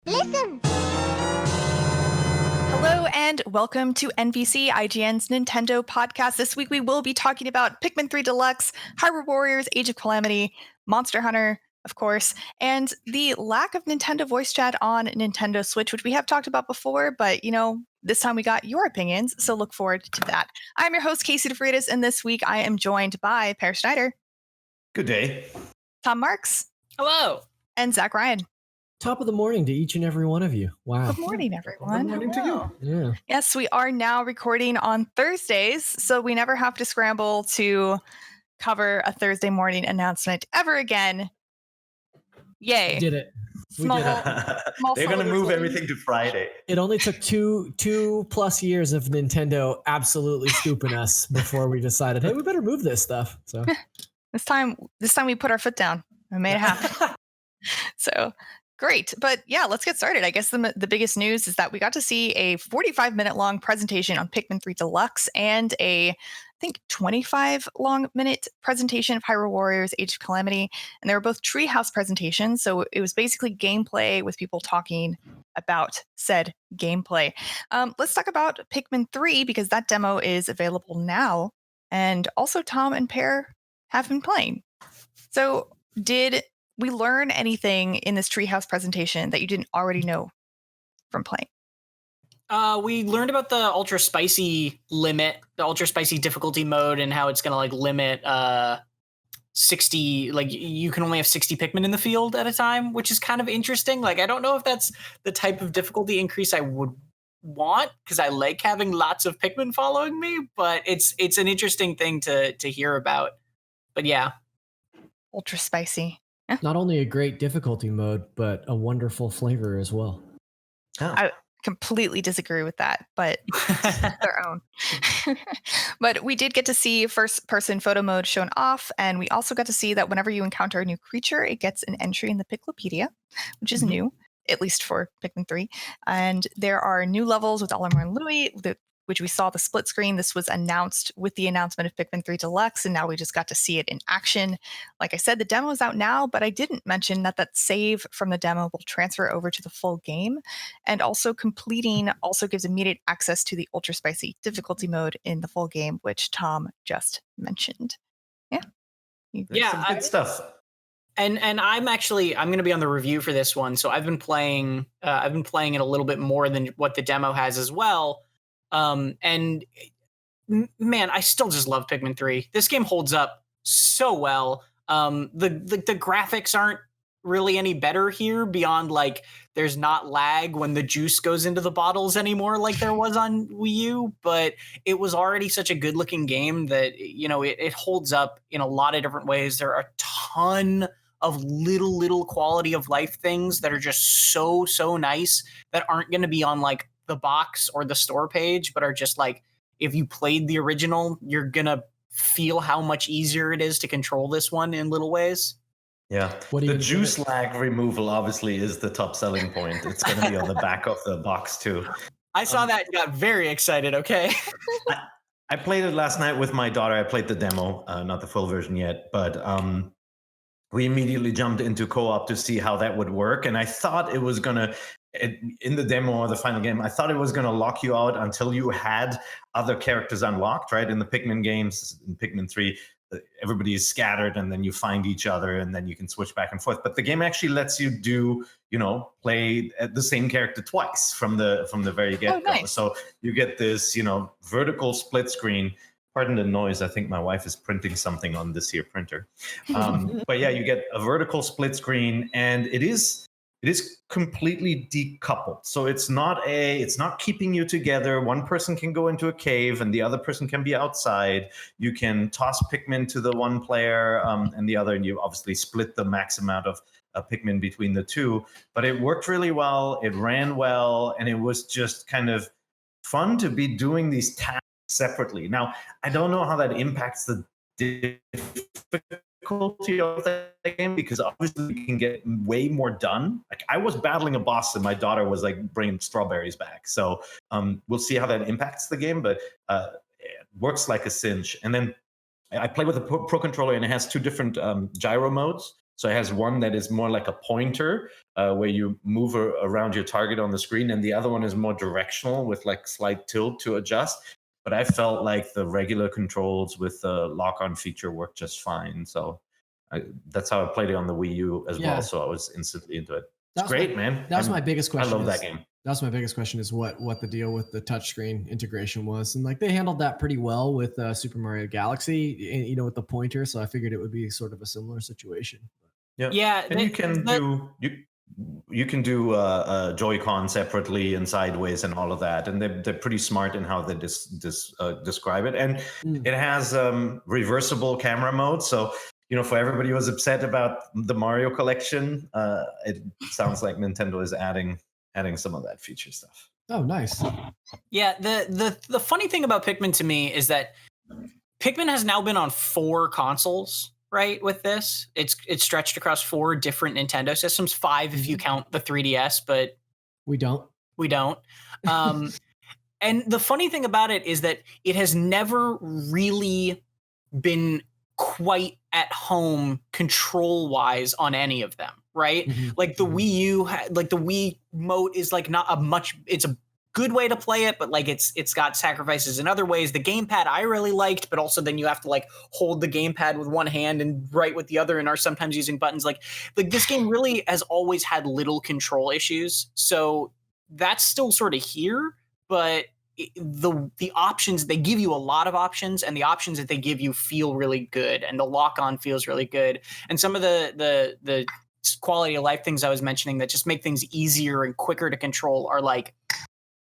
Listen! Hello and welcome to NVC, IGN's Nintendo podcast. This week we will be talking about Pikmin 3 Deluxe, Hyrule Warriors, Age of Calamity, Monster Hunter, of course, and the lack of Nintendo voice chat on Nintendo Switch, which we have talked about before, but this time we got your opinions, so look forward to that. I'm your host, Casey DeFreitas, and this week I am joined by Per Schneider. Good day. Tom Marks. Hello. And Zach Ryan. Top of the morning to each and every one of you. Wow. Good morning, everyone. Good morning to you. Yeah. Yes, we are now recording on Thursdays, so we never have to scramble to cover a Thursday morning announcement ever again. Yay. We did it. Small They're going to move everything to Friday. It only took two plus years of Nintendo absolutely scooping us before we decided, hey, we better move this stuff. So This time we put our foot down and made it happen. So great. But yeah, let's get started. I guess the biggest news is that we got to see a 45-minute long presentation on Pikmin 3 Deluxe and a, I think, 25-minute presentation of Hyrule Warriors, Age of Calamity. And they were both Treehouse presentations. So it was basically gameplay with people talking about said gameplay. Let's talk about Pikmin 3 because that demo is available now. And also Tom and Per have been playing. So did we learn anything in this Treehouse presentation that you didn't already know from playing? We learned about the ultra spicy limit, the ultra spicy difficulty mode, and how it's going to limit 60. Like you can only have 60 Pikmin in the field at a time, which is kind of interesting. Like I don't know if that's the type of difficulty increase I would want because I like having lots of Pikmin following me, but it's an interesting thing to hear about. But yeah, Ultra spicy. not only a great difficulty mode, but a wonderful flavor as well. Oh. I completely disagree with that, but their own. But we did get to see first-person photo mode shown off, and we also got to see that whenever you encounter a new creature, it gets an entry in the Piclopedia, which is new, at least for Pikmin 3. And there are new levels with Olimar and Louis, which we saw the split screen. This was announced with the announcement of Pikmin 3 Deluxe, and now we just got to see it in action. Like I said, the demo is out now, but I didn't mention that save from the demo will transfer over to the full game. And also completing also gives immediate access to the ultra spicy difficulty mode in the full game, which Tom just mentioned. Yeah. Yeah, Good stuff. And I'm going to be on the review for this one, so I've been playing it a little bit more than what the demo has as well. And man, I still just love Pikmin 3. This game holds up so well. The graphics aren't really any better here beyond like there's not lag when the juice goes into the bottles anymore like there was on Wii U, but it was already such a good looking game that, it holds up in a lot of different ways. There are a ton of little quality of life things that are just so nice that aren't going to be on like the box or the store page, but are just like, if you played the original, you're gonna feel how much easier it is to control this one in little ways. Yeah. The juice lag removal obviously is the top selling point. It's going to be on the back of the box too. I saw that and got very excited. Okay. I played it last night with my daughter. I played the demo, not the full version yet, but we immediately jumped into co-op to see how that would work. And I thought it was going to, in the demo or the final game, I thought it was going to lock you out until you had other characters unlocked, right? In the Pikmin games, in Pikmin 3, everybody is scattered and then you find each other and then you can switch back and forth. But the game actually lets you play the same character twice from the very get-go. Oh, nice. So you get this, vertical split screen. Pardon the noise. I think my wife is printing something on this here printer. But yeah, you get a vertical split screen and it is completely decoupled. So it's not keeping you together. One person can go into a cave and the other person can be outside. You can toss Pikmin to the one player and the other, and you obviously split the max amount of Pikmin between the two. But it worked really well. It ran well, and it was just kind of fun to be doing these tasks separately. Now, I don't know how that impacts the difficulty of that game, because obviously you can get way more done. Like I was battling a boss and my daughter was like bringing strawberries back. So we'll see how that impacts the game, but it works like a cinch. And then I play with a Pro controller, and it has two different gyro modes. So it has one that is more like a pointer, where you move around your target on the screen, and the other one is more directional with like slight tilt to adjust. But I felt like the regular controls with the lock-on feature worked just fine. So that's how I played it on the Wii U as well. So I was instantly into it. It's great, man. That was my biggest question. I love that game. That was my biggest question, is what the deal with the touchscreen integration was. And like they handled that pretty well with Super Mario Galaxy, you know, with the pointer. So I figured it would be sort of a similar situation. Yeah. And you can do Joy-Con separately and sideways and all of that. And they're pretty smart in how they describe it. And it has reversible camera mode. So, you know, for everybody who was upset about the Mario collection, it sounds like Nintendo is adding some of that feature stuff. Oh, nice. Yeah, the funny thing about Pikmin to me is that Pikmin has now been on 4 consoles, right? With this, it's stretched across 4 different Nintendo systems, 5 if you count the 3DS, but we don't. And the funny thing about it is that it has never really been quite at home control wise on any of them, right? Like the Wii U, like the Wii Mote is like not a much, it's a good way to play it, but like it's got sacrifices in other ways. The gamepad I really liked, but also then you have to like hold the gamepad with one hand and write with the other, and are sometimes using buttons. Like this game really has always had little control issues. So that's still sort of here, but the options, they give you a lot of options, and the options that they give you feel really good, and the lock-on feels really good. And some of the quality of life things I was mentioning that just make things easier and quicker to control are like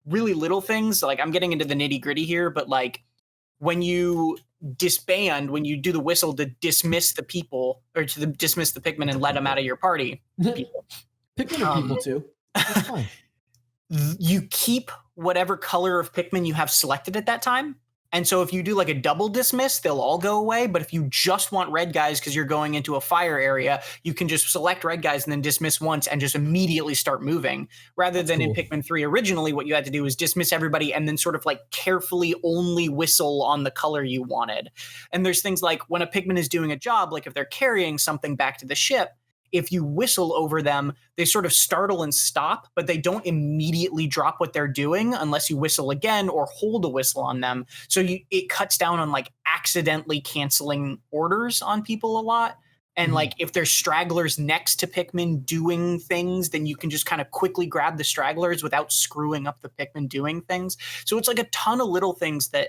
really little things. Like I'm getting into the nitty-gritty here, but like when you disband, when you do the whistle to dismiss the people, or to dismiss the Pikmin and let them out of your party, Pikmin are people too. That's fine. You keep whatever color of Pikmin you have selected at that time. And so if you do like a double dismiss, they'll all go away. But if you just want red guys because you're going into a fire area, you can just select red guys and then dismiss once and just immediately start moving. Rather than in Pikmin 3 originally, what you had to do was dismiss everybody and then sort of like carefully only whistle on the color you wanted. And there's things like when a Pikmin is doing a job, like if they're carrying something back to the ship, if you whistle over them, they sort of startle and stop, but they don't immediately drop what they're doing unless you whistle again or hold a whistle on them. So it cuts down on like accidentally canceling orders on people a lot. And like if there's stragglers next to Pikmin doing things, then you can just kind of quickly grab the stragglers without screwing up the Pikmin doing things. So it's like a ton of little things that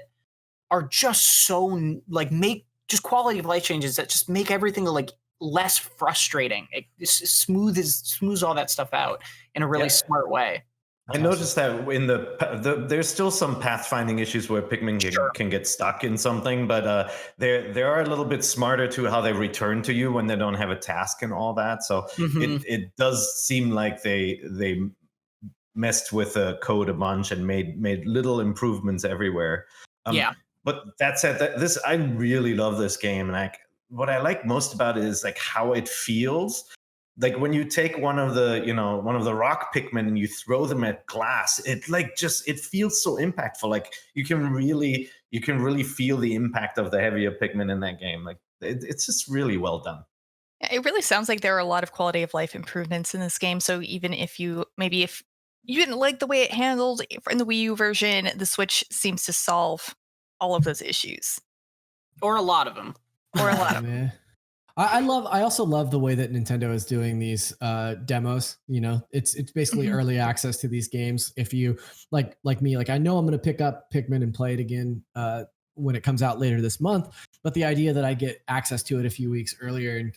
are just so like make just quality of life changes that just make everything like less frustrating. It smooths all that stuff out in a really smart way. I noticed that in there's still some pathfinding issues where Pikmin can get stuck in something, but they are a little bit smarter to how they return to you when they don't have a task and all that. So it does seem like they messed with the code a bunch and made little improvements everywhere. But that said, I really love this game, and what I like most about it is like how it feels. Like when you take one of the rock Pikmin and you throw them at glass, it feels so impactful. Like you can really feel the impact of the heavier Pikmin in that game. Like it's just really well done. It really sounds like there are a lot of quality of life improvements in this game. So even if you didn't like the way it handled in the Wii U version, the Switch seems to solve all of those issues. Or a lot of them. I also love the way that Nintendo is doing these demos. You know, it's basically early access to these games. If you like me, like I know I'm going to pick up Pikmin and play it again when it comes out later this month. But the idea that I get access to it a few weeks earlier and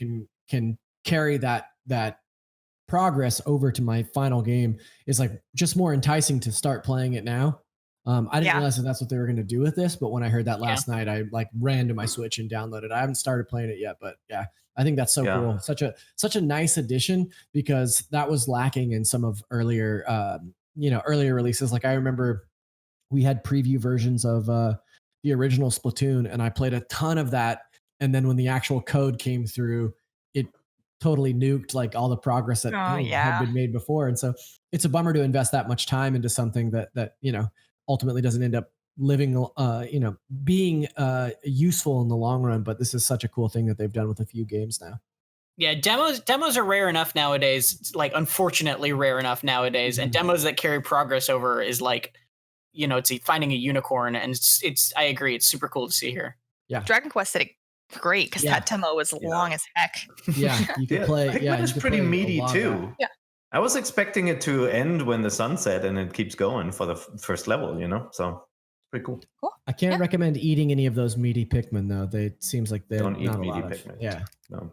can carry that progress over to my final game is like just more enticing to start playing it now. I didn't realize that that's what they were going to do with this, but when I heard that last night, I like ran to my Switch and downloaded. I haven't started playing it yet, but yeah, I think that's so cool. Such a nice addition, because that was lacking in some of earlier releases. Like I remember we had preview versions of the original Splatoon, and I played a ton of that. And then when the actual code came through, it totally nuked like all the progress that had been made before. And so it's a bummer to invest that much time into something that ultimately doesn't end up living, being useful in the long run. But this is such a cool thing that they've done with a few games now. Yeah, demos are rare enough nowadays. It's, like, unfortunately rare enough nowadays, and demos that carry progress over is like, it's finding a unicorn, and it's. I agree, it's super cool to see here. Yeah, Dragon Quest did it great because that demo was long as heck. Yeah, you could play. Pikmin is pretty meaty too. Yeah. I was expecting it to end when the sun set, and it keeps going for the first level. So it's pretty cool. I can't recommend eating any of those meaty Pikmin though. They seems like they're Don't eat not meaty a lot Pikmin. of. Yeah. No.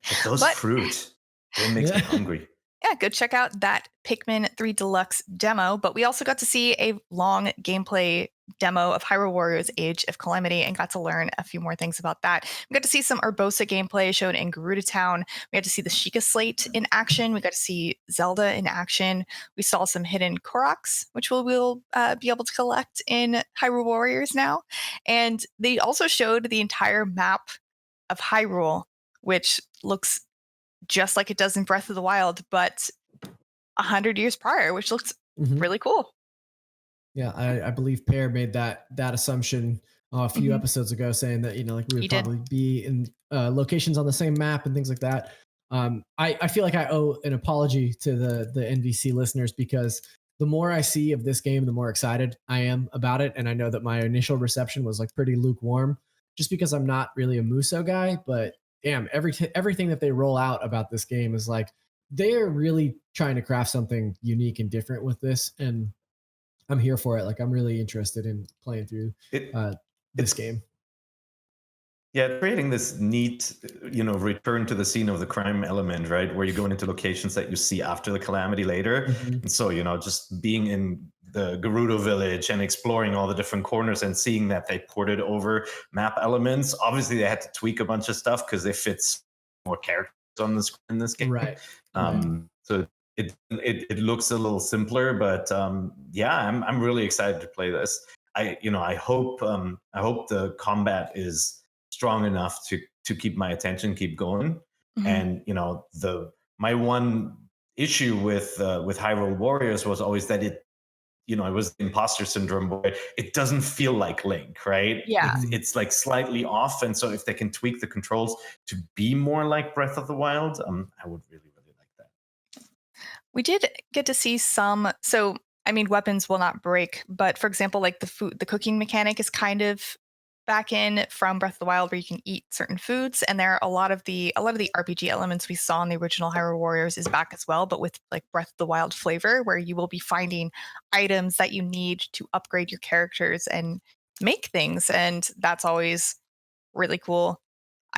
But those fruit, it makes me hungry. Yeah, go check out that Pikmin 3 Deluxe demo. But we also got to see a long gameplay demo of Hyrule Warriors Age of Calamity and got to learn a few more things about that. We got to see some Urbosa gameplay shown in Gerudo Town. We got to see the Sheikah Slate in action. We got to see Zelda in action. We saw some hidden Koroks, which we'll be able to collect in Hyrule Warriors now. And they also showed the entire map of Hyrule, which looks just like it does in Breath of the Wild, but 100 years prior, which looks really cool. Yeah, I believe Pear made that assumption a few episodes ago, saying that we would probably be in locations on the same map and things like that. I feel like I owe an apology to the NVC listeners, because the more I see of this game, the more excited I am about it, and I know that my initial reception was like pretty lukewarm, just because I'm not really a Muso guy, but damn, everything that they roll out about this game is like they're really trying to craft something unique and different with this, and I'm here for it. Like, I'm really interested in playing through this game. Yeah, creating this neat, return to the scene of the crime element, right? Where you're going into locations that you see after the calamity later. And so, just being in the Gerudo village and exploring all the different corners and seeing that they ported over map elements. Obviously, they had to tweak a bunch of stuff because they fit more characters on the screen in this game. Right. So it looks a little simpler, but I'm really excited to play this. I hope the combat is strong enough to keep my attention, keep going. And my one issue with Hyrule Warriors was always that it was the imposter syndrome, where it doesn't feel like Link, right? Yeah. It's like slightly off. And so if they can tweak the controls to be more like Breath of the Wild, I would really, really like that. We did get to see some, weapons will not break, but for example, like the cooking mechanic is kind of back in from Breath of the Wild, where you can eat certain foods, and there are a lot of the RPG elements we saw in the original Hyrule Warriors is back as well, but with like Breath of the Wild flavor, where you will be finding items that you need to upgrade your characters and make things, and that's always really cool.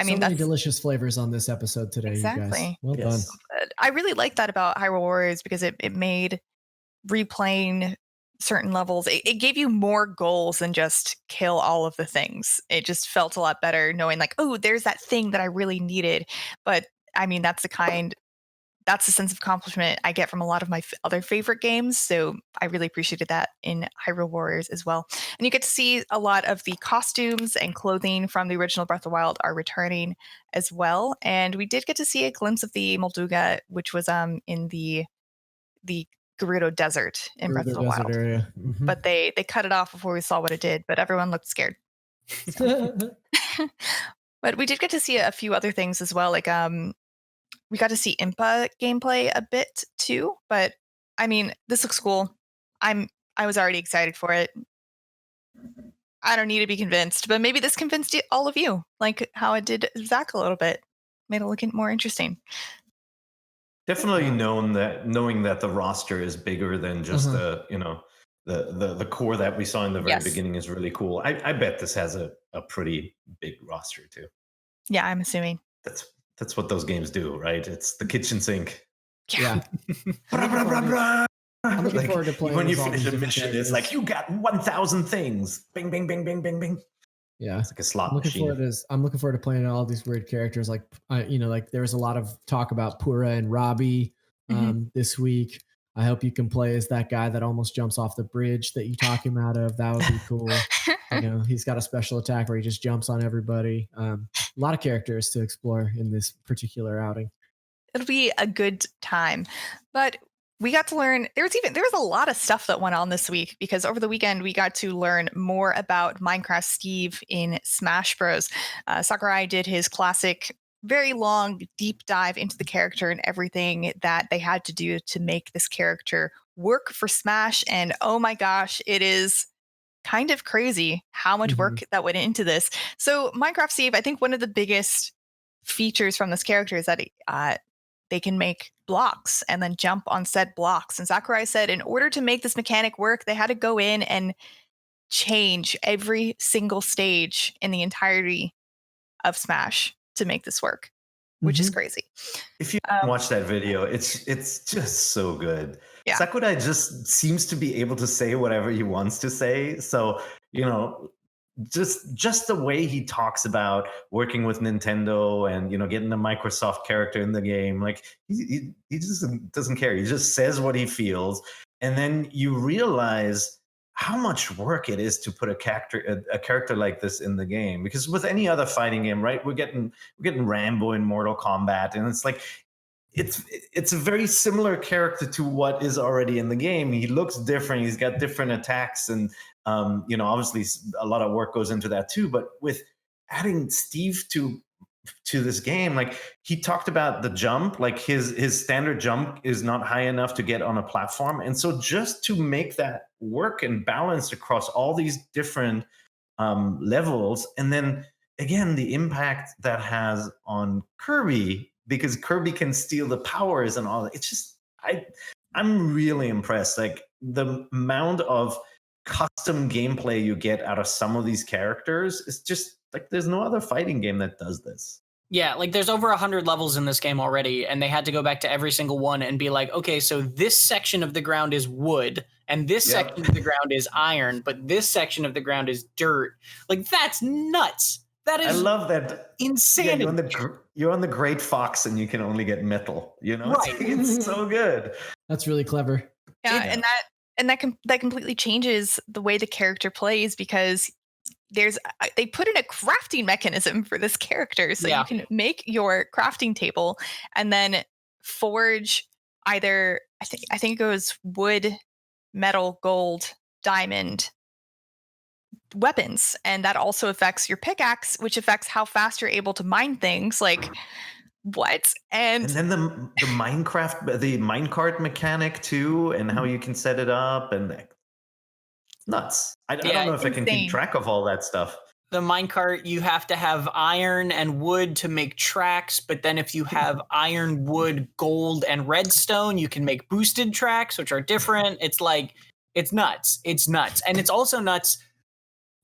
Many delicious flavors on this episode today, exactly. You guys. Well done. I really like that about Hyrule Warriors, because it made replaying certain levels, it gave you more goals than just kill all of the things. It just felt a lot better knowing like, oh, there's that thing that I really needed. But that's the sense of accomplishment I get from a lot of my other favorite games. So I really appreciated that in Hyrule Warriors as well. And you get to see a lot of the costumes and clothing from the original Breath of the Wild are returning as well. And we did get to see a glimpse of the Molduga, which was in the Gerudo Desert in Breath of the Wild area. But they cut it off before we saw what it did, but everyone looked scared. So. But we did get to see a few other things as well, like we got to see Impa gameplay a bit too, but this looks cool. I was already excited for it. I don't need to be convinced, but maybe this convinced all of you, like how it did Zach a little bit. Made it look more interesting. Definitely knowing that the roster is bigger than just the core that we saw in the very beginning is really cool. I bet this has a pretty big roster too. Yeah, I'm assuming. That's what those games do, right? It's the kitchen sink. Yeah. I'm looking forward to playing. When you finish a mission, it's like you got 1,000 things. Bing, bing, bing, bing, bing, bing. Yeah, it's like a slot machine. I'm looking forward to playing all these weird characters. Like, like there was a lot of talk about Pura and Robbie this week. I hope you can play as that guy that almost jumps off the bridge that you talk him out of. That would be cool. He's got a special attack where he just jumps on everybody. A lot of characters to explore in this particular outing. It'll be a good time, but we got to learn, there was a lot of stuff that went on this week, because over the weekend we got to learn more about Minecraft Steve in Smash Bros. Sakurai did his classic very long, deep dive into the character and everything that they had to do to make this character work for Smash. And oh my gosh, it is kind of crazy how much work that went into this. So Minecraft Steve, I think one of the biggest features from this character is that they can make blocks and then jump on said blocks. And Sakurai said in order to make this mechanic work, they had to go in and change every single stage in the entirety of Smash to make this work, which is crazy. If you watch that video, it's just so good. Yeah. Sakurai just seems to be able to say whatever he wants to say. So, just the way he talks about working with Nintendo and getting a Microsoft character in the game, like he just doesn't care. He just says what he feels, and then you realize how much work it is to put a character like this in the game. Because with any other fighting game, right, we're getting Rambo in Mortal Kombat, and it's like it's a very similar character to what is already in the game. He looks different. He's got different attacks, and obviously a lot of work goes into that too. But with adding Steve to this game, like he talked about the jump, like his standard jump is not high enough to get on a platform, and so just to make that work and balance across all these different levels, and then again the impact that has on Kirby, because Kirby can steal the powers and all that. It's just I'm really impressed. Like the amount of custom gameplay you get out of some of these characters is just like there's no other fighting game that does this. Yeah, like there's over 100 levels in this game already, and they had to go back to every single one and be like, okay, so this section of the ground is wood, and this section of the ground is iron, but this section of the ground is dirt. Like that's nuts. That is, I love that. Insanity. Yeah, you're on the Great Fox and you can only get metal. Right. It's so good. That's really clever. Yeah, and that completely changes the way the character plays, because they put in a crafting mechanism for this character, so you can make your crafting table and then forge either I think it goes wood, metal, gold, diamond weapons, and that also affects your pickaxe, which affects how fast you're able to mine things. Like what? And then the minecart mechanic too, and how you can set it up, and nuts. I don't know if I can keep track of all that stuff. The minecart, you have to have iron and wood to make tracks, but then if you have iron, wood, gold, and redstone, you can make boosted tracks, which are different. It's like, it's nuts. It's nuts. And it's also nuts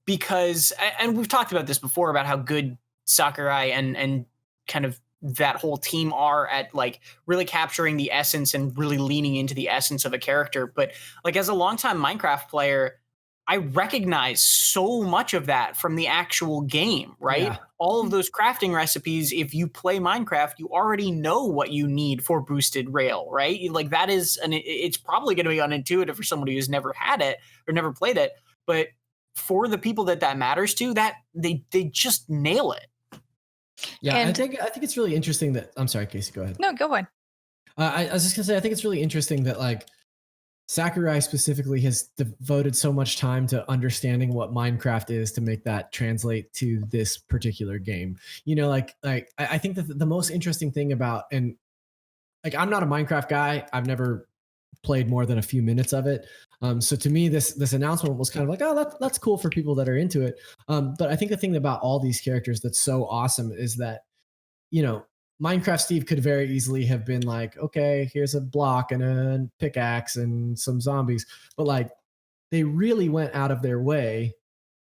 because, and we've talked about this before, about how good Sakurai and kind of that whole team are at like really capturing the essence and really leaning into the essence of a character. But like as a longtime Minecraft player, I recognize so much of that from the actual game, right? Yeah. All of those crafting recipes, if you play Minecraft, you already know what you need for boosted rail, right? Like that is, and it's probably going to be unintuitive for somebody who's never had it or never played it. But for the people that matters to, that they just nail it. Yeah, and I think it's really interesting that, I'm sorry, Casey, go ahead. No, go on. I was just gonna say, I think it's really interesting that like Sakurai specifically has devoted so much time to understanding what Minecraft is to make that translate to this particular game. Like I think that the most interesting thing about, and like I'm not a Minecraft guy, I've never played more than a few minutes of it. So to me, this announcement was kind of like, oh, that's cool for people that are into it. But I think the thing about all these characters that's so awesome is that, Minecraft Steve could very easily have been like, okay, here's a block and a pickaxe and some zombies. But like, they really went out of their way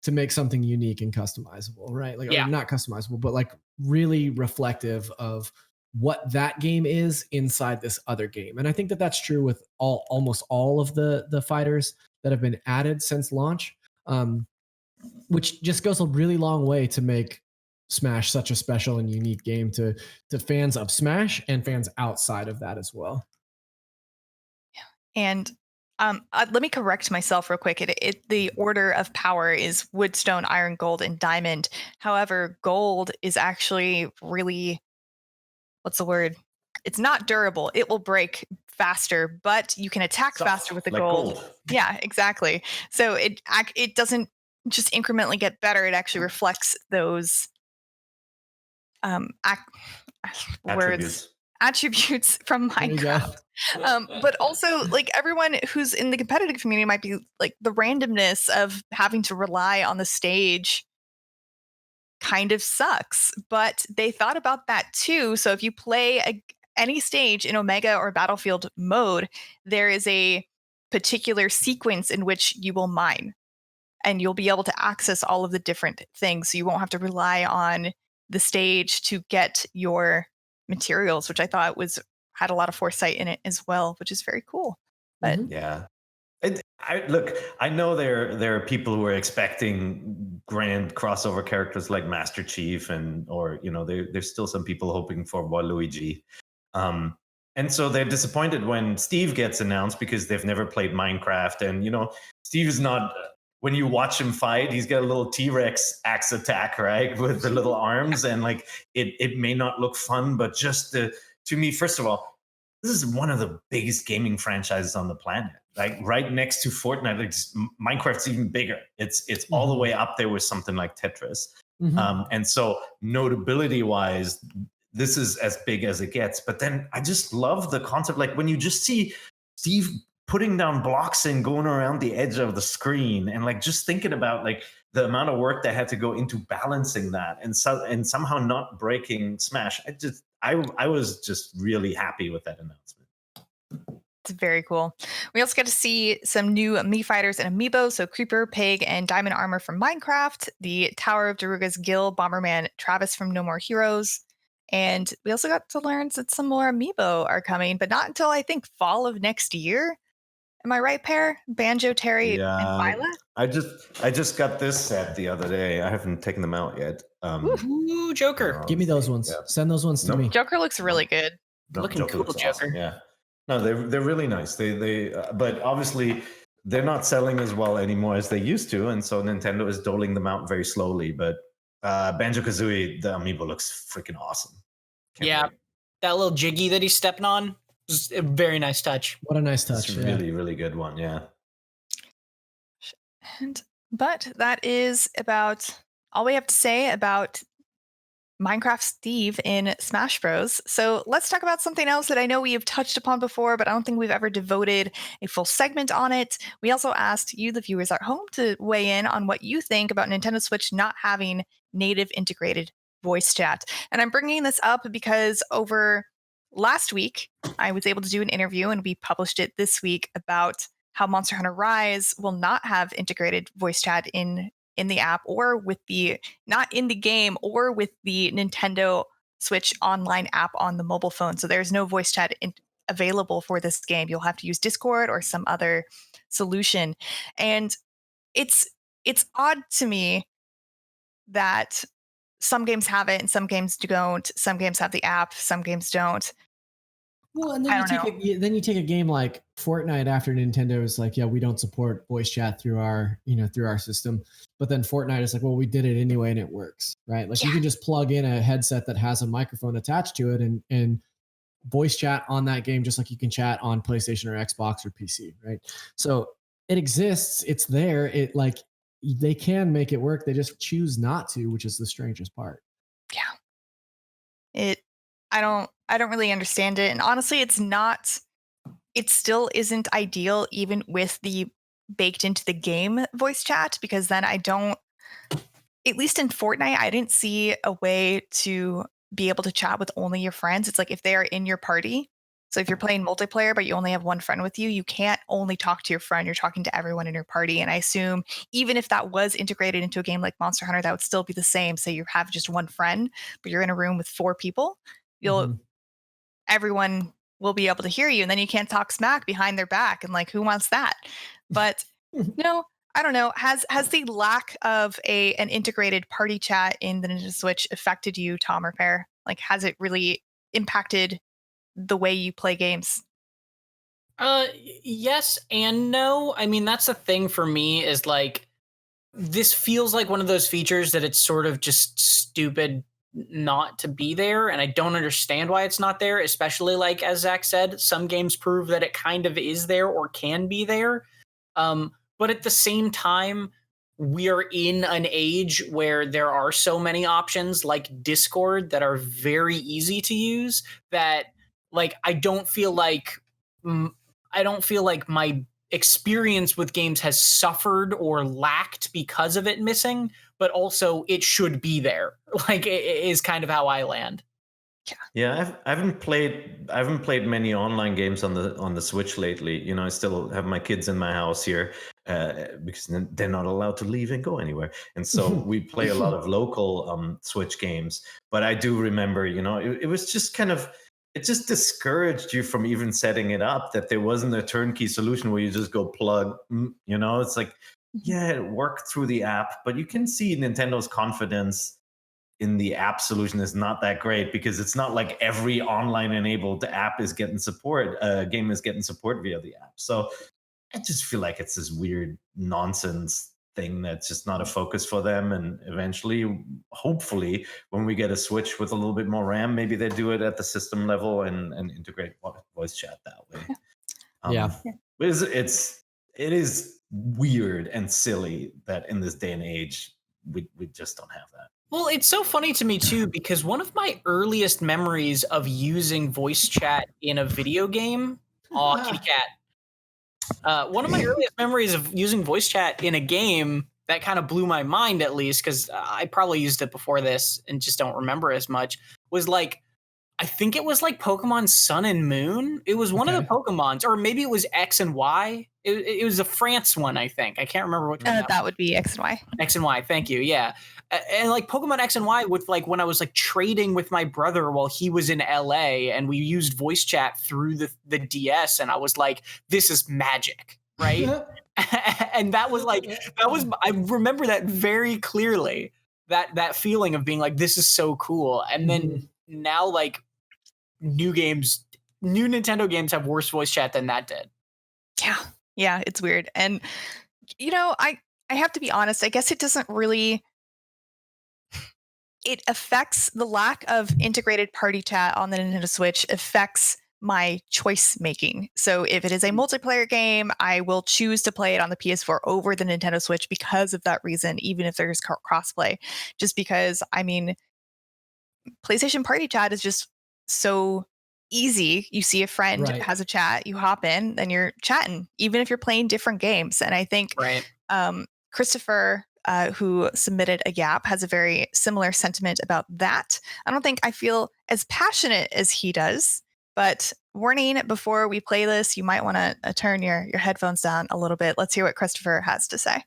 to make something unique and customizable, right? Like, or not customizable, but like really reflective of what that game is inside this other game. And I think that that's true with almost all of the fighters that have been added since launch, which just goes a really long way to make Smash such a special and unique game to fans of Smash and fans outside of that as well. Yeah. And let me correct myself real quick. The order of power is wood, stone, iron, gold, and diamond. However, gold is actually really, what's the word? It's not durable. It will break faster, but you can attack faster with the like gold. Yeah, exactly. So it doesn't just incrementally get better. It actually reflects those words attributes from Minecraft. But also like everyone who's in the competitive community might be like the randomness of having to rely on the stage kind of sucks, but they thought about that too. So if you play any stage in Omega or Battlefield mode, there is a particular sequence in which you will mine, and you'll be able to access all of the different things. So you won't have to rely on the stage to get your materials, which I thought had a lot of foresight in it as well, which is very cool. But yeah. Look, I know there are people who are expecting grand crossover characters like Master Chief, or there's still some people hoping for Waluigi, and so they're disappointed when Steve gets announced because they've never played Minecraft, and Steve is not. When you watch him fight, he's got a little T-Rex axe attack, right, with the little arms, and like it may not look fun, but just to me, first of all, this is one of the biggest gaming franchises on the planet. Like right next to Fortnite, Minecraft's even bigger. It's all the way up there with something like Tetris. And so notability-wise, this is as big as it gets. But then I just love the concept. Like when you just see Steve putting down blocks and going around the edge of the screen, and like just thinking about like the amount of work that had to go into balancing that, and somehow not breaking Smash. I was just really happy with that announcement. It's very cool. We also get to see some new Mii fighters and amiibo. So Creeper, Pig, and Diamond Armor from Minecraft, the Tower of Daruga's Gil, Bomberman, Travis from No More Heroes. And we also got to learn that some more amiibo are coming, but not until I think fall of next year. Am I right, Pear? Banjo, Terry, and Violet? I just got this set the other day. I haven't taken them out yet. Ooh, Joker. Give me those ones. Yeah. Send those ones to me. Joker looks really good. Looking cool, Joker. Awesome. Yeah. No, they're really nice. But obviously they're not selling as well anymore as they used to, and so Nintendo is doling them out very slowly. But Banjo-Kazooie, the amiibo looks freaking awesome. Can't wait. That little jiggy that he's stepping on is a very nice touch. What a nice touch! It's a really, really good one. Yeah. But that is about all we have to say about Minecraft Steve in Smash Bros. So let's talk about something else that I know we have touched upon before, but I don't think we've ever devoted a full segment on it. We also asked you, the viewers at home, to weigh in on what you think about Nintendo Switch not having native integrated voice chat. And I'm bringing this up because over last week, I was able to do an interview, and we published it this week, about how Monster Hunter Rise will not have integrated voice chat in the app, or with not in the game, or with the Nintendo Switch online app on the mobile phone. So there's no voice chat available for this game. You'll have to use Discord or some other solution. And it's odd to me that some games have it and some games don't. Some games have the app, some games don't. Well, and then you take a game like Fortnite after Nintendo is like, yeah, we don't support voice chat through our system. But then Fortnite is like, well, we did it anyway and it works, right? Like you can just plug in a headset that has a microphone attached to it and voice chat on that game, just like you can chat on PlayStation or Xbox or PC, right? So it exists, it's there. It like they can make it work. They just choose not to, which is the strangest part. Yeah. I don't really understand it. And honestly, it still isn't ideal even with the baked into the game voice chat, because then at least in Fortnite, I didn't see a way to be able to chat with only your friends. It's like if they are in your party. So if you're playing multiplayer, but you only have one friend with you, you can't only talk to your friend. You're talking to everyone in your party. And I assume even if that was integrated into a game like Monster Hunter, that would still be the same. Say you have just one friend, but you're in a room with 4 people. Everyone will be able to hear you, and then you can't talk smack behind their back, and like, who wants that? But no, I don't know. Has the lack of an integrated party chat in the Nintendo Switch affected you, Tom or Pear? Like, has it really impacted the way you play games? Yes and no. I mean, that's the thing for me, is like, this feels like one of those features that it's sort of just stupid not to be there, and I don't understand why it's not there, especially like as Zach said, some games prove that it kind of is there or can be there, but at the same time, we are in an age where there are so many options like Discord that are very easy to use that like I don't feel like my experience with games has suffered or lacked because of it missing, but also it should be there. Like it is kind of how I land. Yeah, I haven't played many online games on the Switch lately. You know, I still have my kids in my house here because they're not allowed to leave and go anywhere, and so we play a lot of local Switch games. But I do remember, you know, it was just kind of, it just discouraged you from even setting it up, that there wasn't a turnkey solution where you just go plug. You know, it's like, yeah, it worked through the app, but you can see Nintendo's confidence in the app solution is not that great, because it's not like every online enabled app is getting support, game is getting support via the app. So I just feel like it's this weird nonsense thing that's just not a focus for them. And eventually, hopefully, when we get a Switch with a little bit more RAM, maybe they do it at the system level and integrate voice chat that way. Yeah. It is weird and silly that in this day and age, we just don't have that. Well, it's so funny to me too, because one of my earliest memories of using voice chat in a video game, kitty cat. One of my earliest memories of using voice chat in a game that kind of blew my mind, at least, because I probably used it before this and just don't remember as much, was like, I think it was like Pokemon Sun and Moon. It was one of the Pokemons, or maybe it was X and Y. It was a France one, I think. I can't remember which one. That would be X and Y. X and Y, thank you. Yeah. And like Pokemon X and Y, with like when I was like trading with my brother while he was in LA, and we used voice chat through the DS, and I was like, this is magic, right? And that was I remember that very clearly, that feeling of being like, this is so cool. And then now, like, new Nintendo games have worse voice chat than that did. Yeah, it's weird. And you know, I have to be honest, I guess it doesn't really, it affects the lack of integrated party chat on the Nintendo Switch affects my choice making. So if it is a multiplayer game, I will choose to play it on the PS4 over the Nintendo Switch because of that reason, even if there's crossplay. Just because, I mean, PlayStation Party Chat is just so easy. You see a friend has a chat, you hop in, then you're chatting, even if you're playing different games. And I think Christopher, who submitted a Yap, has a very similar sentiment about that. I don't think I feel as passionate as he does, but warning, before we play this, you might want to turn your headphones down a little bit. Let's hear what Christopher has to say.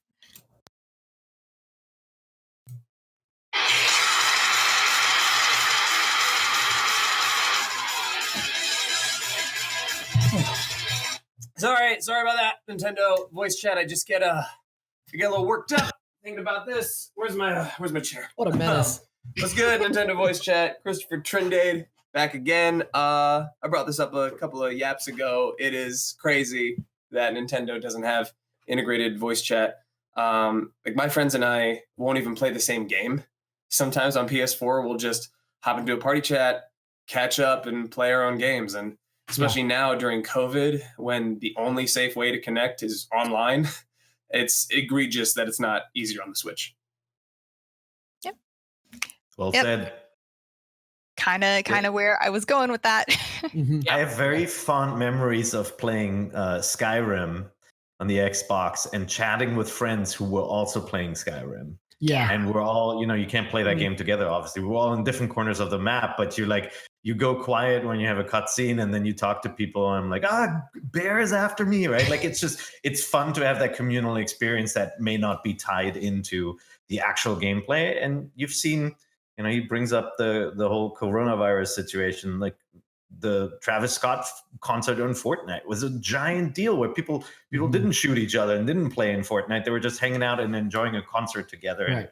Sorry about that, Nintendo voice chat. I just get a little worked up thinking about this. Where's my chair? What a menace. What's good, Nintendo voice chat? Christopher Trindade back again. I brought this up a couple of yaps ago. It is crazy that Nintendo doesn't have integrated voice chat. Like my friends and I won't even play the same game. Sometimes on PS4, we'll just hop into a party chat, catch up, and play our own games. And especially now during COVID, when the only safe way to connect is online, it's egregious that it's not easier on the Switch. Yep. Well said. Kind of where I was going with that. I have very fond memories of playing Skyrim on the Xbox and chatting with friends who were also playing Skyrim. Yeah. And we're all, you know, you can't play that game together, obviously. We're all in different corners of the map, but you go quiet when you have a cutscene and then you talk to people and I'm like, bear is after me, right? Like it's fun to have that communal experience that may not be tied into the actual gameplay. And you've seen, you know, he brings up the whole coronavirus situation, like the Travis Scott concert on Fortnite was a giant deal where people didn't shoot each other and didn't play in Fortnite. They were just hanging out and enjoying a concert together.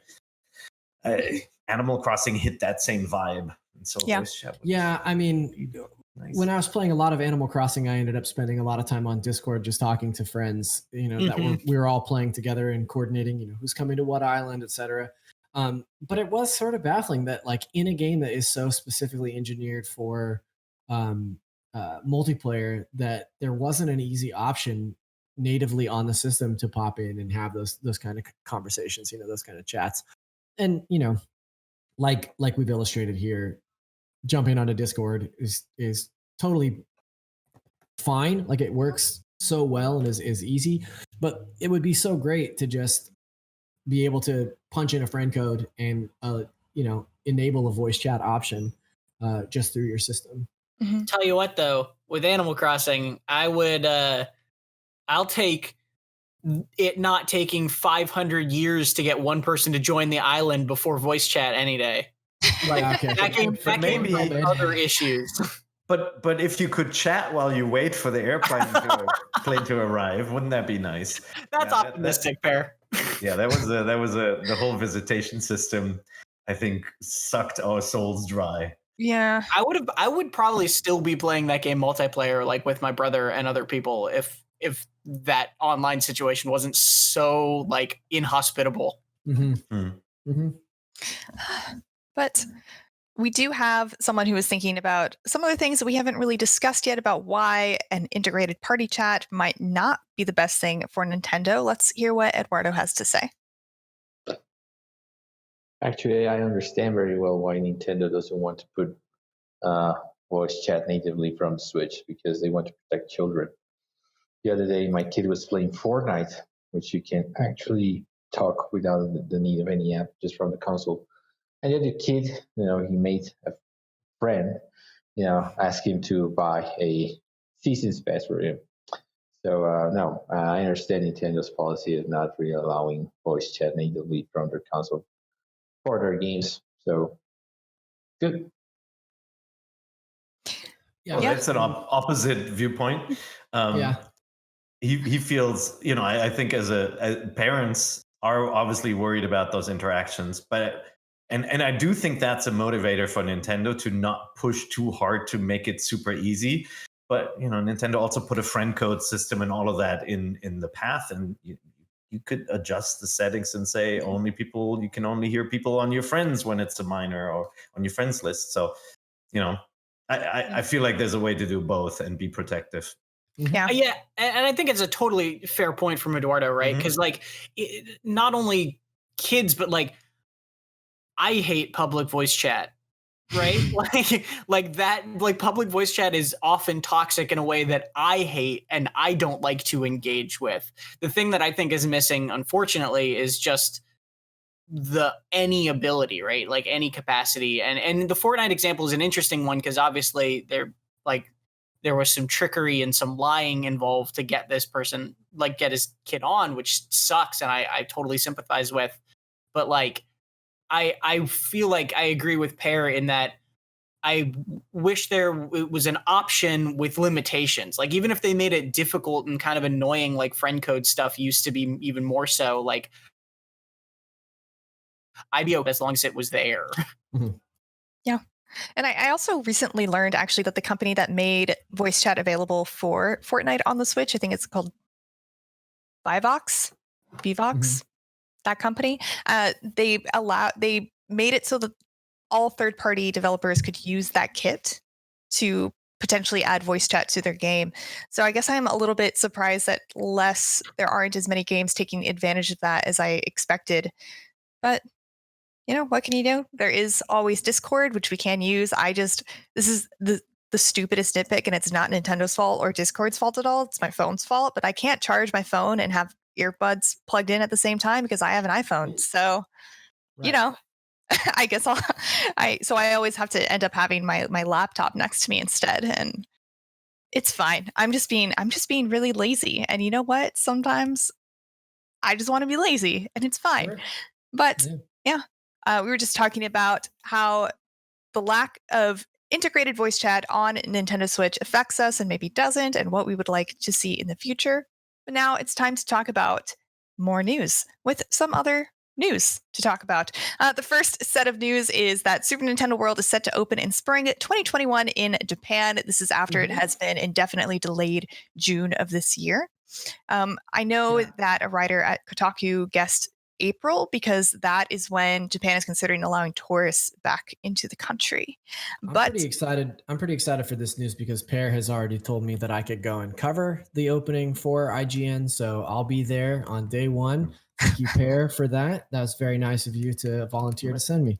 Right. Animal Crossing hit that same vibe. And so I mean, nice. When I was playing a lot of Animal Crossing, I ended up spending a lot of time on Discord just talking to friends, you know, that we were all playing together and coordinating, you know, who's coming to what island, etc. But it was sort of baffling that, like, in a game that is so specifically engineered for multiplayer, that there wasn't an easy option natively on the system to pop in and have those kind of conversations, those kind of chats. And like we've illustrated here, jumping onto Discord is totally fine. Like, it works so well and is easy, but it would be so great to just be able to punch in a friend code and enable a voice chat option just through your system. Mm-hmm. Tell you what, though, with Animal Crossing, I'll take it not taking 500 years to get one person to join the island before voice chat any day. Like, okay. that game maybe other issues. But if you could chat while you wait for the airplane plane to arrive, wouldn't that be nice? That's optimistic, Pear. Yeah, that was the whole visitation system, I think, sucked our souls dry. Yeah. I would probably still be playing that game multiplayer, like with my brother and other people, if that online situation wasn't so like inhospitable. Mm-hmm. Mm-hmm. But we do have someone who is thinking about some of the things that we haven't really discussed yet about why an integrated party chat might not be the best thing for Nintendo. Let's hear what Eduardo has to say. Actually, I understand very well why Nintendo doesn't want to put voice chat natively from Switch, because they want to protect children. The other day, my kid was playing Fortnite, which you can actually talk without the need of any app, just from the console. And the other kid, he made a friend, ask him to buy a season's pass for him. So, no, I understand Nintendo's policy of not really allowing voice chat natively from their console for their games. So, good. Yeah, well, that's an opposite viewpoint. Yeah. He feels, I think as parents are obviously worried about those interactions, but and I do think that's a motivator for Nintendo to not push too hard to make it super easy. But Nintendo also put a friend code system and all of that in the path, and you could adjust the settings and say you can only hear people on your friends when it's a minor or on your friends list. So, I feel like there's a way to do both and be protective. Yeah. Yeah, and I think it's a totally fair point from Eduardo, right? Because not only kids, but like, I hate public voice chat, right? like that, like public voice chat is often toxic in a way that I hate and I don't like to engage with. The thing that I think is missing, unfortunately, is just any ability, right? Like any capacity. And the Fortnite example is an interesting one, because obviously there was some trickery and some lying involved to get this person, get his kid on, which sucks. And I totally sympathize with, but like, I feel like I agree with Pear in that I wish there was an option with limitations. Like, even if they made it difficult and kind of annoying, like friend code stuff used to be even more so, like, I'd be okay as long as it was there. Mm-hmm. Yeah. And I also recently learned actually that the company that made voice chat available for Fortnite on the Switch, I think it's called Vivox, that company, they made it so that all third-party developers could use that kit to potentially add voice chat to their game. So I guess I'm a little bit surprised that there aren't as many games taking advantage of that as I expected. But what can you do? There is always Discord, which we can use. This is the stupidest nitpick, and it's not Nintendo's fault or Discord's fault at all. It's my phone's fault, but I can't charge my phone and have earbuds plugged in at the same time because I have an iPhone. So, Right. I guess I always have to end up having my laptop next to me instead, and it's fine. I'm just being really lazy, and you know what? Sometimes I just want to be lazy, and it's fine. Sure. But yeah, we were just talking about how the lack of integrated voice chat on Nintendo Switch affects us and maybe doesn't, and what we would like to see in the future. But now it's time to talk about more news with some other news to talk about. The first set of news is that Super Nintendo World is set to open in spring 2021 in Japan. This is after it has been indefinitely delayed June of this year. I know that a writer at Kotaku guessed April because that is when Japan is considering allowing tourists back into the country. I'm But pretty excited. I'm pretty excited for this news because Pear has already told me that I could go and cover the opening for IGN. So I'll be there on day one. Thank you, Pear, for that. That was very nice of you to volunteer to send me.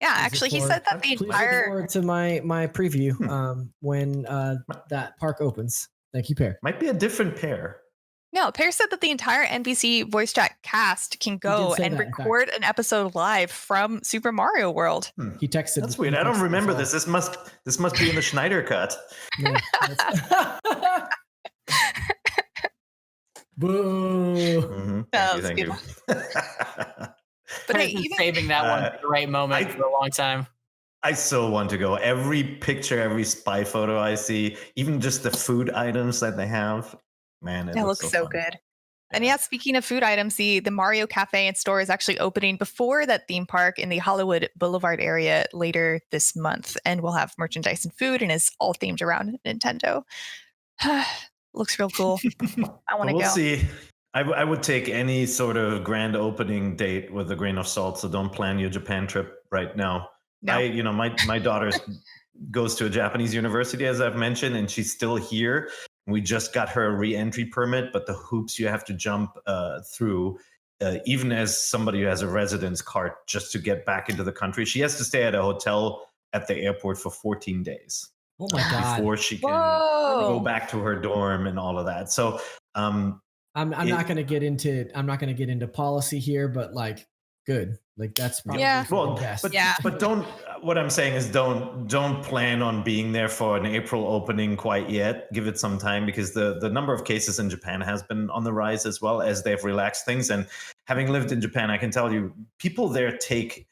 yeah, Please actually, look he forward- said that the Please look entire forward to my preview when that park opens. Thank you, Pear. Might be a different pair. no, Pear said that the entire NVC voice chat cast can go say and that, in fact. record an episode live from Super Mario World. He texted. That's weird. he I don't texted remember us this. This must be in the Schneider cut. all. Yeah, that's- Boo. Mhm. That Thank you. was Thank you. But hey, I've been even saving that one for the right moment for a long time. I so want to go. Every picture, every spy photo I see, even just the food items that they have, man, it that looks looks so fun. good. And yeah, speaking of food items, the Mario Cafe and store is actually opening before that theme park in the Hollywood Boulevard area later this month. And we'll have merchandise and food, and it's all themed around Nintendo. Looks real cool. I want But to we'll go. see. I would take any sort of grand opening date with a grain of salt. So don't plan your Japan trip right now. No. My daughter goes to a Japanese university, as I've mentioned, and she's still here. We just got her a re-entry permit, but the hoops you have to jump through, even as somebody who has a residence card, just to get back into the country, she has to stay at a hotel at the airport for 14 days Oh my god. before she can Whoa. go back to her dorm and all of that. So I'm not gonna get into policy here, but like, good. Like that's probably Yeah. for Well, the best. but Yeah. but don't. What I'm saying is don't plan on being there for an April opening quite yet. Give it some time because the number of cases in Japan has been on the rise as well as they've relaxed things. And having lived in Japan, I can tell you, people there take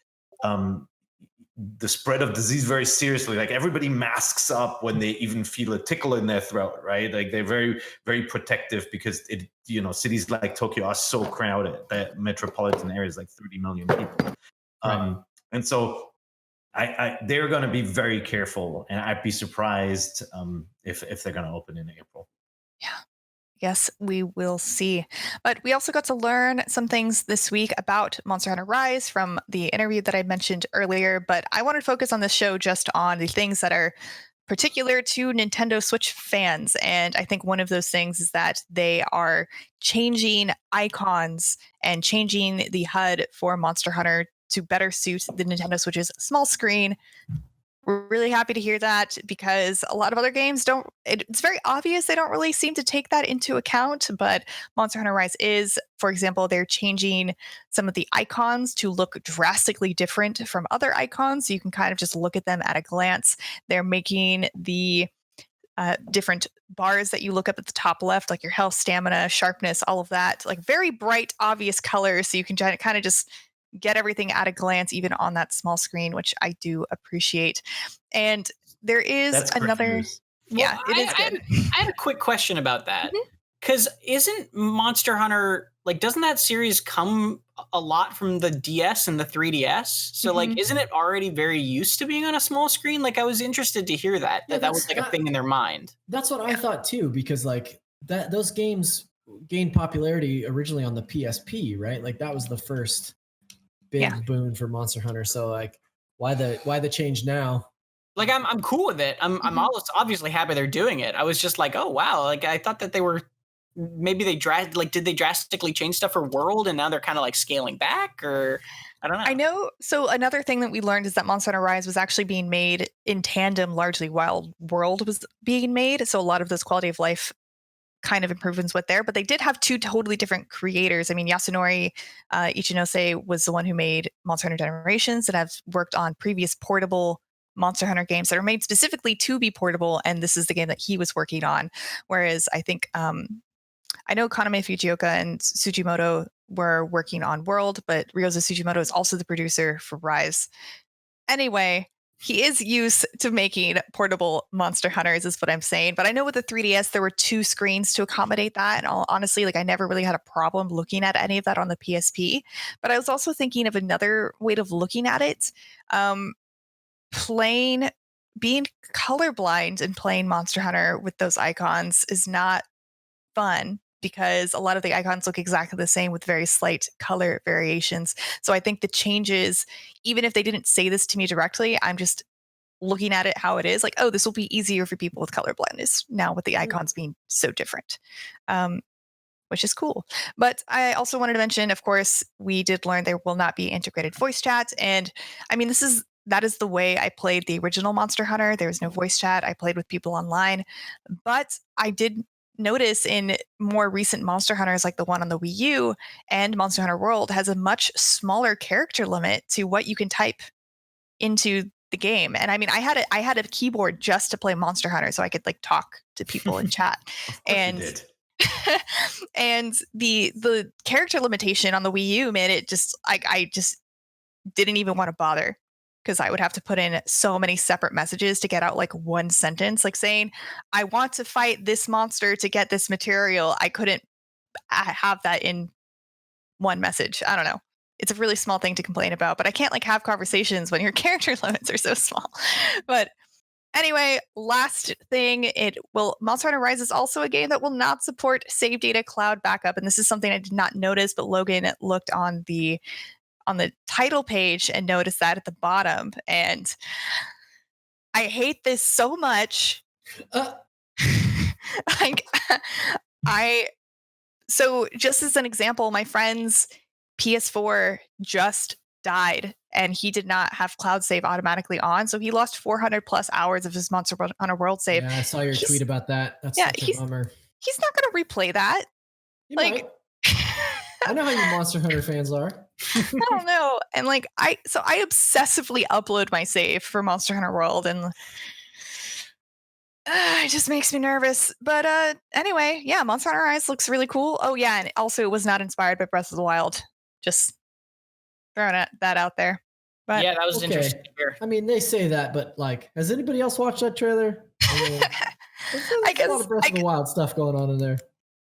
the spread of disease very seriously. Like everybody masks up when they even feel a tickle in their throat, right? Like they're very, very protective because cities like Tokyo are so crowded. That metropolitan area is like 30 million people. Right. And so they're going to be very careful, and I'd be surprised if they're going to open in April. Yeah. Yes, we will see. But we also got to learn some things this week about Monster Hunter Rise from the interview that I mentioned earlier. But I want to focus on this show just on the things that are particular to Nintendo Switch fans. And I think one of those things is that they are changing icons and changing the HUD for Monster Hunter to better suit the Nintendo Switch's small screen. We're really happy to hear that because a lot of other games don't. It's very obvious they don't really seem to take that into account. But Monster Hunter Rise is, for example, they're changing some of the icons to look drastically different from other icons. So you can kind of just look at them at a glance. They're making the different bars that you look up at the top left, like your health, stamina, sharpness, all of that, like very bright, obvious colors. So you can kind of just get everything at a glance, even on that small screen, which I do appreciate. And there is That's great another. news. Yeah, Well, it is good. I had a quick question about that. Mhm. Because isn't Monster Hunter, like, doesn't that series come a lot from the DS and the 3DS? So, like, Mhm. isn't it already very used to being on a small screen? Like, I was interested to hear that Yeah, that was like a thing in their mind. That's what I thought too, because like those games gained popularity originally on the PSP, right? Like that was the first big Yeah. boon for Monster Hunter. So like, why the change now? Like, I'm cool with it. I'm Mhm. obviously happy they're doing it. I was just like, oh wow, like I thought that they were maybe did they drastically change stuff for World and now they're kind of like scaling back, or I don't know. I know. So another thing that we learned is that Monster Hunter Rise was actually being made in tandem largely while World was being made. So a lot of those quality of life kind of improvements went there, but they did have two totally different creators. I mean, Yasunori Ichinose was the one who made Monster Hunter Generations that have worked on previous portable Monster Hunter games that are made specifically to be portable, and this is the game that he was working on. Whereas I think I know Kaname Fujioka and Tsujimoto were working on World, but Ryozo Tsujimoto is also the producer for Rise. Anyway, he is used to making portable Monster Hunters, is what I'm saying. But I know with the 3DS, there were two screens to accommodate that. And honestly, like I never really had a problem looking at any of that on the PSP. But I was also thinking of another way of looking at it. Being colorblind and playing Monster Hunter with those icons is not fun because a lot of the icons look exactly the same with very slight color variations. So I think the changes, even if they didn't say this to me directly, I'm just looking at it how it is, like, oh, this will be easier for people with color blindness now with the icons being so different, which is cool. But I also wanted to mention, of course, we did learn there will not be integrated voice chat. And I mean, that is the way I played the original Monster Hunter. There was no voice chat. I played with people online. But I did notice in more recent Monster Hunters, like the one on the Wii U and Monster Hunter World, has a much smaller character limit to what you can type into the game. And I mean, I had a keyboard just to play Monster Hunter so I could like talk to people in chat. And you did. and the character limitation on the Wii U made it just I just didn't even want to bother, because I would have to put in so many separate messages to get out like one sentence, like saying, I want to fight this monster to get this material. I couldn't have that in one message. I don't know. It's a really small thing to complain about, but I can't like have conversations when your character limits are so small. But anyway, last thing, Monster Hunter Rise is also a game that will not support save data cloud backup. And this is something I did not notice, but Logan looked on the title page and noticed that at the bottom. And I hate this so much. Like, so just as an example, my friend's PS4 just died and he did not have cloud save automatically on. So he lost 400 plus hours of his Monster Hunter World save. Yeah, I saw your tweet about that. That's such a bummer. He's not going to replay that. He might. I know how you Monster Hunter fans are. I don't know. And like, I obsessively upload my save for Monster Hunter World, and it just makes me nervous. But anyway, yeah, Monster Hunter Rise looks really cool. Oh yeah, and also it was not inspired by Breath of the Wild. Just throwing that out there. But yeah, that was interesting to hear. I mean, they say that, but like, has anybody else watched that trailer? I guess a lot of Breath of the Wild stuff going on in there.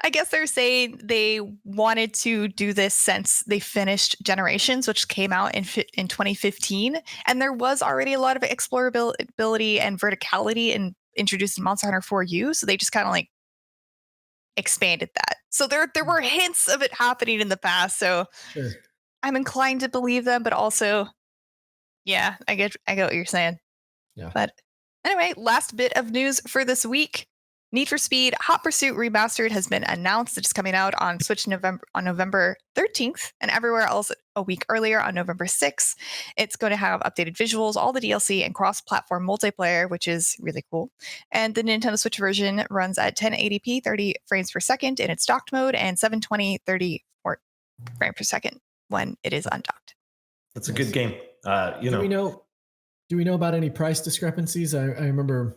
I guess they're saying they wanted to do this since they finished Generations, which came out in 2015, and there was already a lot of explorability and verticality introduced in Monster Hunter 4U, so they just kind of like expanded that. So there were hints of it happening in the past, so sure. I'm inclined to believe them, but also, yeah, I get what you're saying. Yeah. But anyway, last bit of news for this week. Need for Speed Hot Pursuit Remastered has been announced. It's coming out on Switch on November 13th, and everywhere else a week earlier on November 6th. It's going to have updated visuals, all the DLC, and cross-platform multiplayer, which is really cool. And the Nintendo Switch version runs at 1080p 30 frames per second in its docked mode, and 720 30 frames per second when it is undocked. That's a good game. Do we know about any price discrepancies? I remember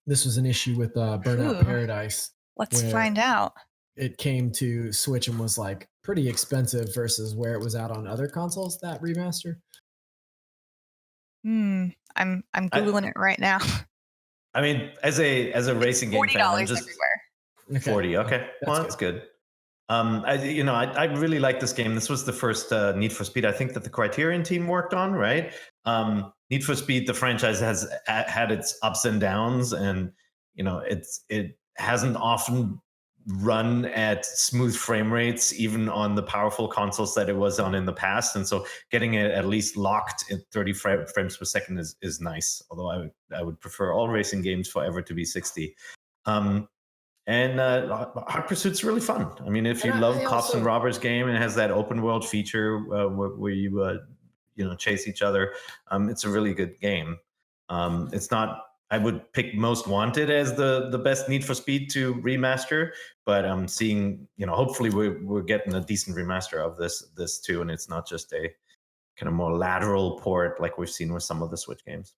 this was an issue with Burnout Paradise. Let's find out. It came to Switch and was like pretty expensive versus where it was out on other consoles, that remaster. I'm Googling it right now. I mean, as a racing game fan, I'm just everywhere. 40. Okay, that's good. I really like this game. This was the first Need for Speed I think that the Criterion team worked on, right? Need for Speed, the franchise has had its ups and downs, and it hasn't often run at smooth frame rates, even on the powerful consoles that it was on in the past. And so getting it at least locked at 30 frames per second is nice. Although I would prefer all racing games forever to be 60. And Hot Pursuit's really fun. I mean, if you love Cops and Robbers game and it has that open world feature where you chase each other, it's a really good game. It's not. I would pick Most Wanted as the best Need for Speed to remaster, but I'm seeing, hopefully we're getting a decent remaster of this too, and it's not just a kind of more lateral port like we've seen with some of the Switch games.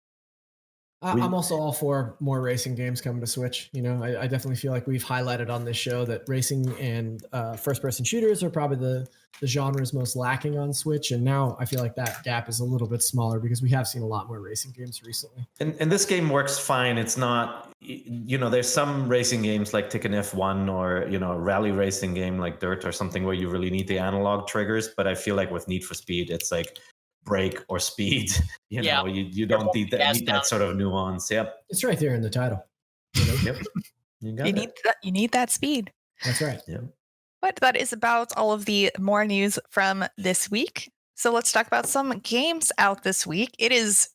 I'm also all for more racing games coming to Switch. I definitely feel like we've highlighted on this show that racing and first-person shooters are probably the genres most lacking on Switch. And now I feel like that gap is a little bit smaller because we have seen a lot more racing games recently. And this game works fine. It's not, there's some racing games like Ticket F1 or, a rally racing game like Dirt or something where you really need the analog triggers. But I feel like with Need for Speed, it's like brake or speed. You don't need that sort of nuance. Yep, it's right there in the title. Yep, you need that speed. That's right. Yeah. But that is about all of the more news from this week. So let's talk about some games out this week. It is.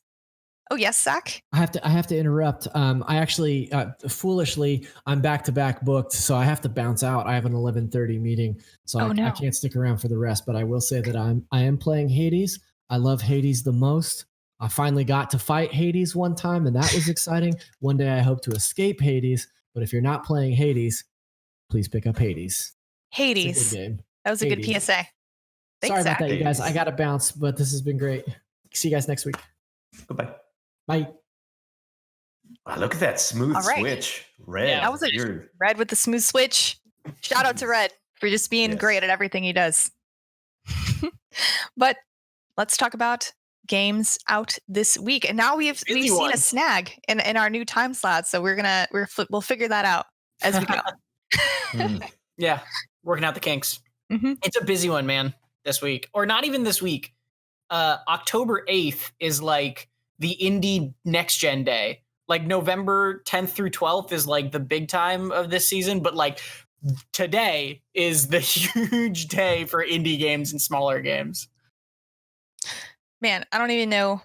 Oh yes, Zach. I have to interrupt. I actually foolishly I'm back-to-back booked, so I have to bounce out. I have an 11:30 meeting, so I can't stick around for the rest. But I will say that I am playing Hades. I love Hades the most. I finally got to fight Hades one time, and that was exciting. One day I hope to escape Hades. But if you're not playing Hades, please pick up Hades. Hades. It's a good game. That was a good PSA. Thanks, Sorry Zach. about that, you guys. I got to bounce, but this has been great. See you guys next week. Goodbye. Bye. Wow, look at that smooth switch. Red. Yeah, that was Red with the smooth switch. Shout out to Red for just being great at everything he does. But let's talk about games out this week. And now we've seen a snag in our new time slot, so we'll figure that out as we go. Yeah, working out the kinks. Mm-hmm. It's a busy one, man, this week. Or not even this week. October 8th is like the indie next gen day. Like November 10th through 12th is like the big time of this season, but like today is the huge day for indie games and smaller games. Man, I don't even know.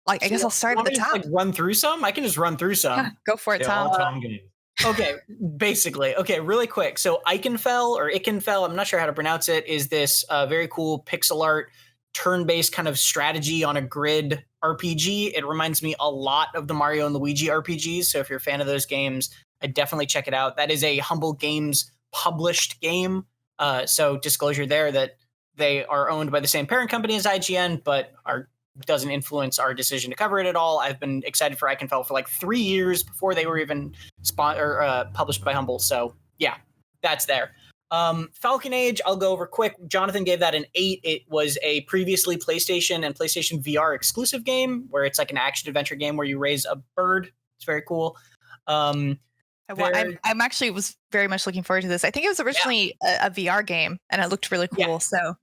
I guess I'll start at the top. Like run through some? I can just run through some. Yeah, go for it, Tom. Tom games. Okay, basically. Okay, really quick. So Ikenfell, I'm not sure how to pronounce it, is this very cool pixel art turn-based kind of strategy on a grid RPG. It reminds me a lot of the Mario and Luigi RPGs. So if you're a fan of those games, I'd definitely check it out. That is a Humble Games published game. So disclosure there that they are owned by the same parent company as IGN, but doesn't influence our decision to cover it at all. I've been excited for Ikenfell for like 3 years before they were even published by Humble. So yeah, that's there. Falcon Age, I'll go over quick. Jonathan gave that an 8. It was a previously PlayStation and PlayStation VR exclusive game where it's like an action adventure game where you raise a bird. It's very cool. I'm actually was very much looking forward to this. I think it was originally a VR game and it looked really cool. Yeah. So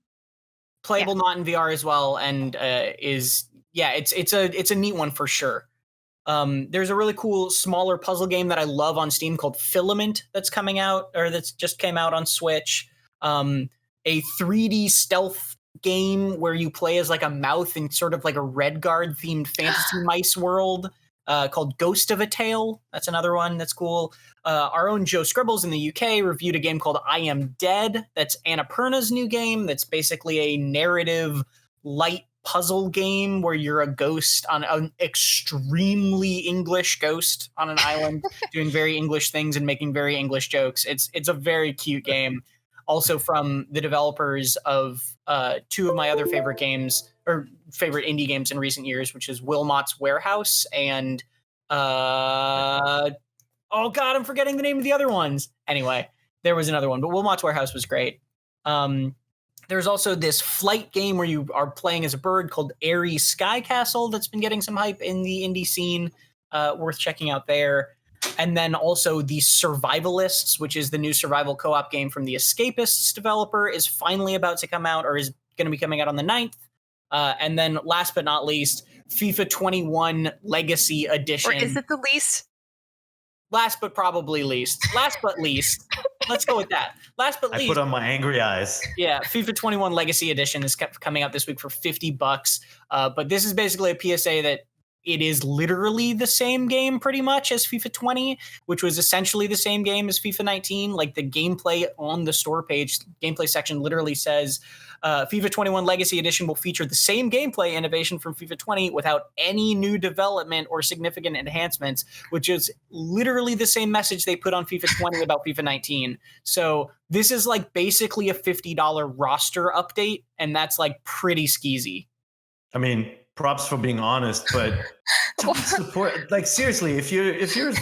playable not in VR as well, and it's a neat one for sure. There's a really cool smaller puzzle game that I love on Steam called Filament that's coming out, or that's just came out on Switch. A 3D stealth game where you play as like a mouth in sort of like a Redguard themed fantasy mice world called Ghost of a Tale. That's another one that's cool. Our own Joe Scribbles in the UK reviewed a game called I Am Dead. That's Annapurna's new game. That's basically a narrative light puzzle game where you're a ghost on an extremely English ghost on an island doing very English things and making very English jokes. It's a very cute game. Also from the developers of two of my other favorite games or favorite indie games in recent years, which is Wilmot's Warehouse and oh God, I'm forgetting the name of the other ones. Anyway, there was another one, but Wilmot's Warehouse was great. There's also this flight game where you are playing as a bird called Aery Sky Castle that's been getting some hype in the indie scene. Worth checking out there. And then also the Survivalists, which is the new survival co-op game from the Escapists developer, is finally about to come out or is going to be coming out on the 9th. And then last but not least, FIFA 21 Legacy Edition. Or is it the least? Last but probably least. Last but least. Let's go with that. Last but least. I put on my angry eyes. Yeah, FIFA 21 Legacy Edition is coming out this week for $50. But this is basically a PSA that it is literally the same game pretty much as FIFA 20, which was essentially the same game as FIFA 19. Like the gameplay on the store page, gameplay section literally says FIFA 21 Legacy Edition will feature the same gameplay innovation from FIFA 20 without any new development or significant enhancements, which is literally the same message they put on FIFA 20 about FIFA 19. So this is like basically a $50 roster update, and that's like pretty skeezy. I mean, props for being honest, but don't support. Like seriously, if you're a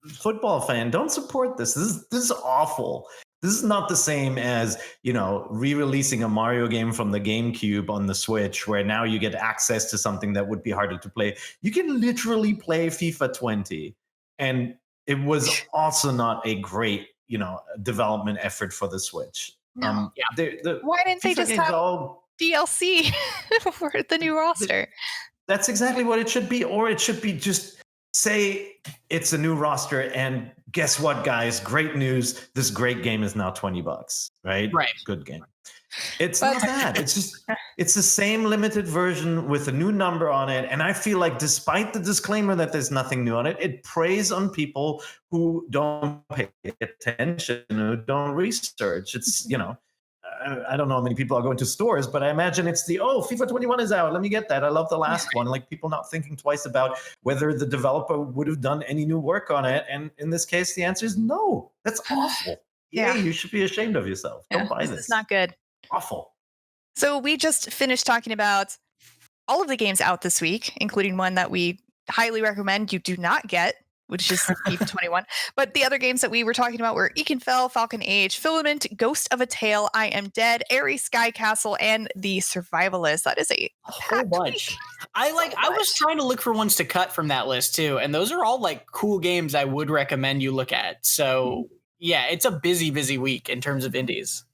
football fan, don't support this. This is awful. This is not the same as, re-releasing a Mario game from the GameCube on the Switch, where now you get access to something that would be harder to play. You can literally play FIFA 20, and it was also not a great, development effort for the Switch. No. Why didn't they just have DLC for the new roster? That's exactly what it should be, or it should be just say it's a new roster and guess what, guys? Great news. This great game is now $20, right? Right. Good game. It's But- not that. It's the same limited version with a new number on it. And I feel like despite the disclaimer that there's nothing new on it, it preys on people who don't pay attention, who don't research. It's, I don't know how many people are going to stores, but I imagine it's FIFA 21 is out. Let me get that. I love the last one. Like people not thinking twice about whether the developer would have done any new work on it. And in this case, the answer is no. That's awful. Yeah. You should be ashamed of yourself. Don't buy this. It's not good. Awful. So we just finished talking about all of the games out this week, including one that we highly recommend you do not get, which is FIFA 21. But the other games that we were talking about were Ikenfell, Falcon Age, Filament, Ghost of a Tale, I Am Dead, Aery Sky Castle, and The Survivalist. That is a whole bunch. I was trying to look for ones to cut from that list too, and those are all like cool games I would recommend you look at. So yeah, it's a busy week in terms of indies.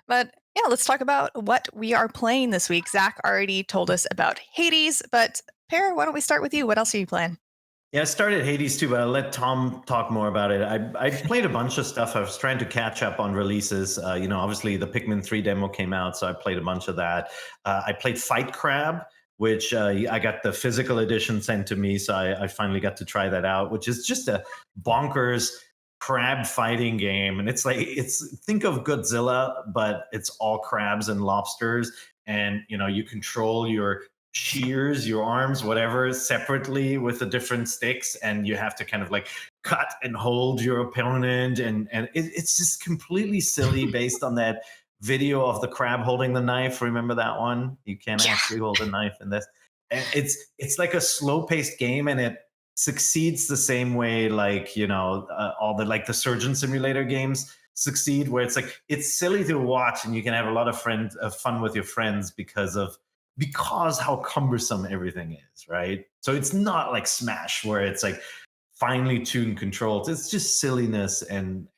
But yeah, let's talk about what we are playing this week. Zach already told us about Hades, but Per, why don't we start with you? What else are you playing? Yeah, I started Hades too, but I'll let Tom talk more about it. I played a bunch of stuff. I was trying to catch up on releases. Obviously the Pikmin 3 demo came out, so I played a bunch of that. I played Fight Crab, which I got the physical edition sent to me, so I finally got to try that out, which is just a bonkers crab fighting game. And think of Godzilla, but it's all crabs and lobsters. And, you control your shears, your arms, whatever, separately with the different sticks. And you have to kind of like cut and hold your opponent. And it's just completely silly based on that video of the crab holding the knife. Remember that one? You can't actually hold a knife in this. And it's like a slow-paced game, and it succeeds the same way like all the like the Surgeon Simulator games succeed, where it's silly to watch and you can have a lot of fun with your friends because how cumbersome everything is, right? So it's not like Smash where it's like finely tuned controls. It's just silliness, and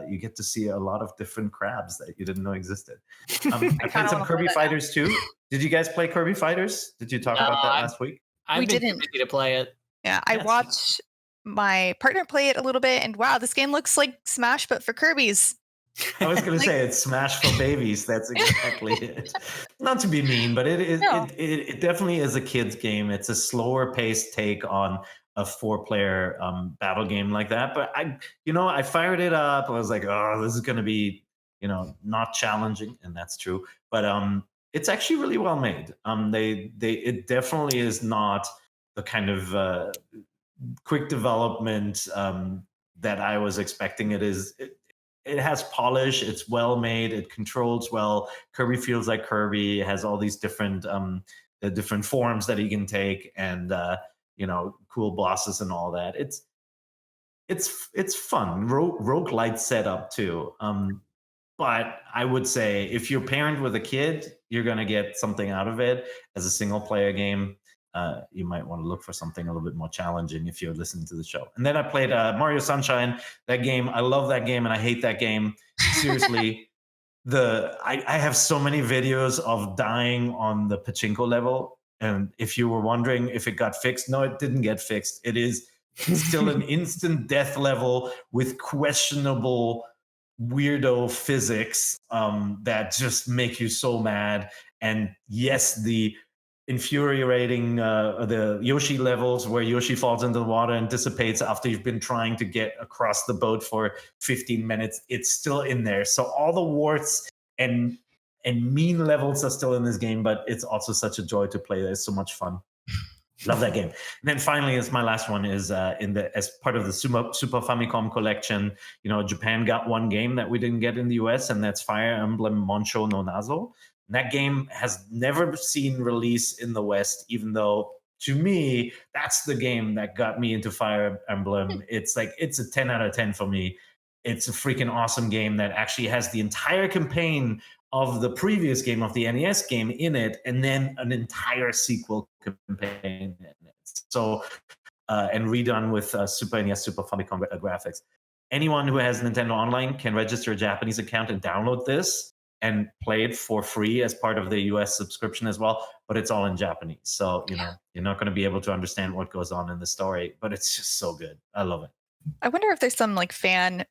you get to see a lot of different crabs that you didn't know existed. I played some Kirby Fighters too. Did you guys play Kirby Fighters? Did you talk about that last week? I've been too busy to play it. Yeah, I watched my partner play it a little bit, and wow, this game looks like Smash, but for Kirby's. I was going to say it's Smash for babies. That's exactly it. Not to be mean, but it definitely is a kid's game. It's a slower paced take on a 4-player battle game like that. But I fired it up. I was like, oh, this is going to be, not challenging, and that's true. But it's actually really well made. It definitely is not the kind of quick development that I was expecting. It has polish. It's well made. It controls well. Kirby feels like Kirby. It has all these different the different forms that he can take, and cool bosses and all that. It's fun. Roguelite setup too. But I would say if you're a parent with a kid, you're gonna get something out of it. As a single player game, you might want to look for something a little bit more challenging if you're listening to the show. And then I played Mario Sunshine. That game, I love that game and I hate that game. Seriously, I have so many videos of dying on the pachinko level. And if you were wondering if it got fixed, no, it didn't get fixed. It is still an instant death level with questionable weirdo physics that just make you so mad. And yes, the infuriating the Yoshi levels where Yoshi falls into the water and dissipates after you've been trying to get across the boat for 15 minutes. It's still in there. So all the warts and mean levels are still in this game, but it's also such a joy to play. It's so much fun. Love that game. And then finally, as my last one is as part of the Super Famicom collection. Japan got one game that we didn't get in the US, and that's Fire Emblem Monsho no Nazo. And that game has never seen release in the West, even though to me, that's the game that got me into Fire Emblem. It's a 10 out of 10 for me. It's a freaking awesome game that actually has the entire campaign of the previous game, of the NES game, in it, and then an entire sequel campaign in it. So, and redone with Super NES, Super Famicom graphics. Anyone who has Nintendo Online can register a Japanese account and download this and play it for free as part of the US subscription as well, but it's all in Japanese. So, you're not going to be able to understand what goes on in the story, but it's just so good. I love it. I wonder if there's some like fan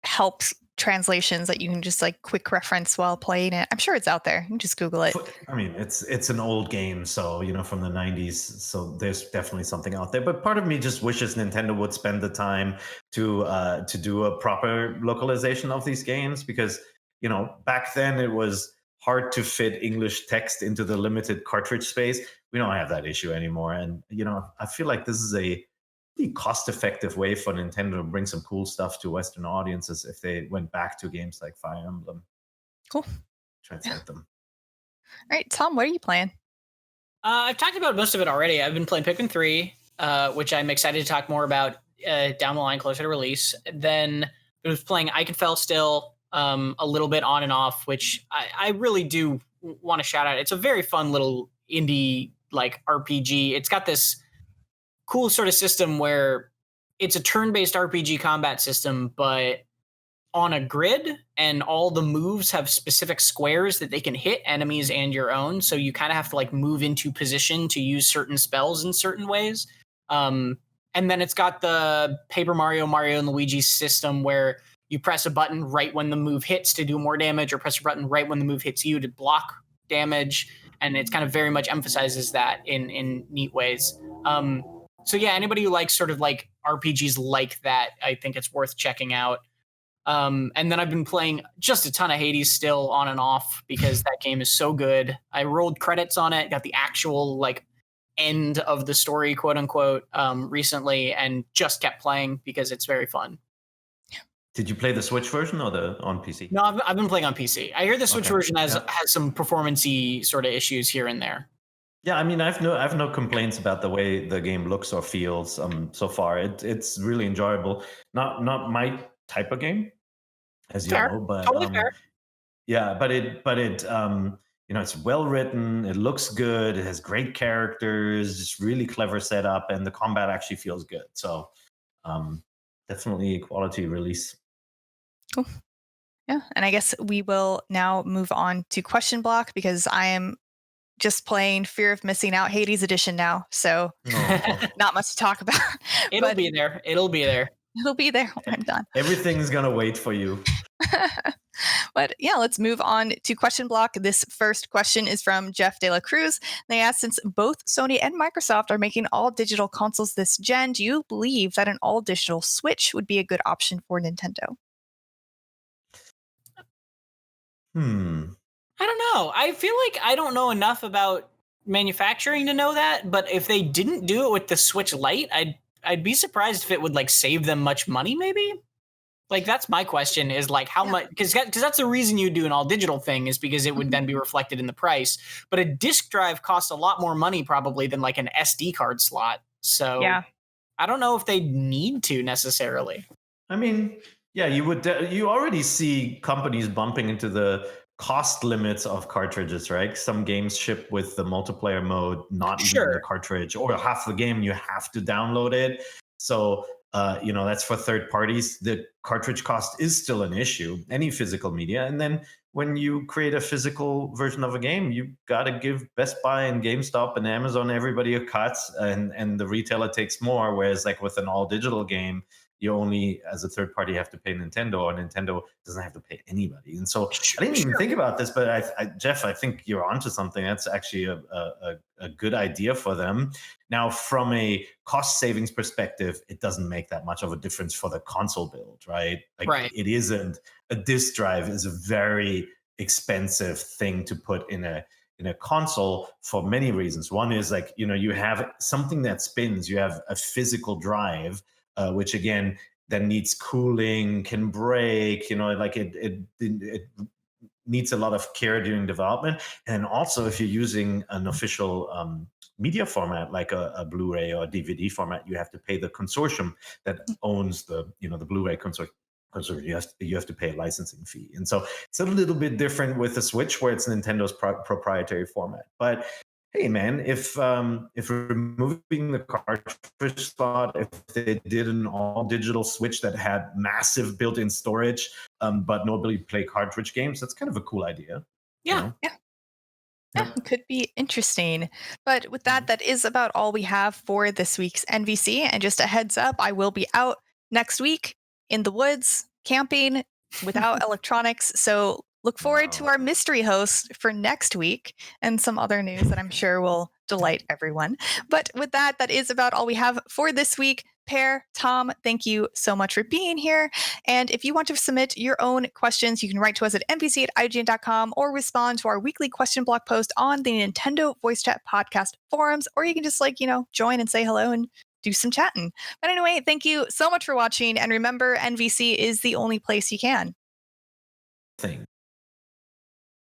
helps translations that you can just like quick reference while playing it. I'm sure it's out there. You can just Google it. I mean, it's an old game, so from the '90s, so there's definitely something out there. But part of me just wishes Nintendo would spend the time to do a proper localization of these games, because back then it was hard to fit English text into the limited cartridge space. We don't have that issue anymore, and I feel like this is a pretty cost-effective way for Nintendo to bring some cool stuff to Western audiences if they went back to games like Fire Emblem. Cool. Translate them. All right, Tom, what are you playing? I've talked about most of it already. I've been playing Pikmin 3, which I'm excited to talk more about down the line, closer to release. Then I was playing Ikenfell still, a little bit on and off, which I really do want to shout out. It's a very fun little indie like RPG. It's got this cool sort of system where it's a turn-based RPG combat system, but on a grid, and all the moves have specific squares that they can hit enemies and your own. So you kind of have to like move into position to use certain spells in certain ways. And then it's got the Paper Mario and Luigi system where you press a button right when the move hits to do more damage, or press a button right when the move hits you to block damage. And it's kind of very much emphasizes that in neat ways. So yeah, anybody who likes sort of like RPGs like that, I think it's worth checking out. And then I've been playing just a ton of Hades still on and off, because that game is so good. I rolled credits on it, got the actual like end of the story, quote unquote, recently, and just kept playing because it's very fun. Did you play the Switch version or the on PC? No, I've been playing on PC. I hear the Switch version has some performance-y sort of issues here and there. Yeah, I mean, I've no complaints about the way the game looks or feels so far. It's really enjoyable. Not my type of game, as you know, but totally fair. Yeah, but it it's well written. It looks good. It has great characters. Just really clever setup, and the combat actually feels good. So, definitely a quality release. Cool. Yeah, and I guess we will now move on to question block, because I am just playing Fear of Missing Out Hades edition now, so not much to talk about. It'll be there. It'll be there. It'll be there when I'm done. Everything's gonna wait for you. But yeah, let's move on to question block. This first question is from Jeff De La Cruz. They asked, since both Sony and Microsoft are making all digital consoles this gen, do you believe that an all digital Switch would be a good option for Nintendo? I don't know. I feel like I don't know enough about manufacturing to know that, but if they didn't do it with the Switch Lite, I'd be surprised if it would like save them much money, maybe. Like, that's my question, is like how much, because that's the reason you do an all digital thing, is because it would then be reflected in the price. But a disc drive costs a lot more money probably than like an SD card slot. So yeah, I don't know if they need to necessarily. I mean, yeah, you already see companies bumping into the cost limits of cartridges, right? Some games ship with the multiplayer mode, not even the cartridge, or half the game you have to download it. So that's for third parties. The cartridge cost is still an issue, any physical media. And then when you create a physical version of a game, you got to give Best Buy and GameStop and Amazon, everybody a cut, and the retailer takes more. Whereas like with an all digital game, you only, as a third party, have to pay Nintendo, or Nintendo doesn't have to pay anybody. And so I didn't even think about this, but Jeff, I think you're onto something. That's actually a good idea for them. Now, from a cost savings perspective, it doesn't make that much of a difference for the console build, right? Like, it isn't. A disc drive is a very expensive thing to put in a console for many reasons. One is like, you have something that spins. You have a physical drive, which again then needs cooling, can break. It needs a lot of care during development. And also, if you're using an official media format like a Blu-ray or a DVD format, you have to pay the consortium that owns the Blu-ray consortium. You have to pay a licensing fee. And so it's a little bit different with the Switch, where it's Nintendo's proprietary format. But hey, man, if removing the cartridge slot, if they did an all digital Switch that had massive built-in storage, but nobody play cartridge games, that's kind of a cool idea. Yeah, it could be interesting. But with that is about all we have for this week's NVC. And just a heads up, I will be out next week in the woods, camping without electronics. So look forward to our mystery host for next week and some other news that I'm sure will delight everyone. But with that, that is about all we have for this week. Pear, Tom, thank you so much for being here. And if you want to submit your own questions, you can write to us at nvc@ign.com or respond to our weekly question block post on the Nintendo Voice Chat podcast forums, or you can just join and say hello and do some chatting. But anyway, thank you so much for watching. And remember, NVC is the only place you can. Thing.